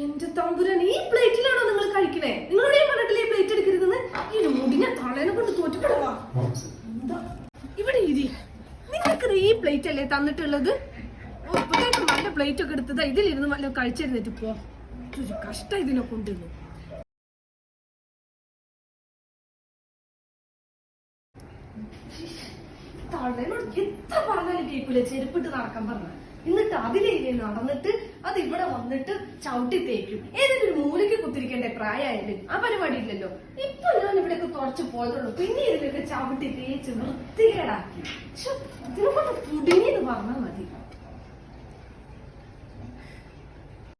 എന്റെ തമ്പുരാൻ, ഈ പ്ലേറ്റിലാണോ നിങ്ങൾ കഴിക്കണേ? നിങ്ങളോട് ഞാൻ പറഞ്ഞിട്ടില്ലേ ഈ പ്ലേറ്റ് എടുക്കരുതെന്ന്? ഈ മുടിഞ്ഞ തളേനെ കൊണ്ട് തോറ്റുപോവാ. ഇവിടെ ഇരി. നിങ്ങൾക്ക് ഈ പ്ലേറ്റ് അല്ലേ തന്നിട്ടുള്ളത്? നല്ല പ്ലേറ്റ് ഒക്കെ എടുത്തതാ. ഇതിലിരുന്ന് വല്ല കഴിച്ചിരുന്നിട്ട് പോ. ഒരു കഷ്ടം ഇതിനെ കൊണ്ടുവന്നു. തളേനോട് എത്ര പറഞ്ഞാലും കേൾക്കൂല. ചെരുപ്പിട്ട് നടക്കാൻ പറഞ്ഞ എന്നിട്ട് അതിലേ നടന്നിട്ട് അത് ഇവിടെ വന്നിട്ട് ചവിട്ടി തേക്കും. ഏതെങ്കിലും ഒരു മൂലയ്ക്ക് കുത്തിരിക്കേണ്ട പ്രായമായാലും ആ പരിപാടി ഇല്ലല്ലോ. ഇപ്പൊ ഞാൻ ഇവിടെയൊക്കെ തുടച്ചു പോയതുള്ളൂ. പിന്നെ ഇതിലൊക്കെ ചവിട്ടി തേച്ച് വൃത്തികേടാക്കി. ഇതിനെ കൊണ്ട് പുടിഞ്ഞെന്ന് പറഞ്ഞാൽ മതി.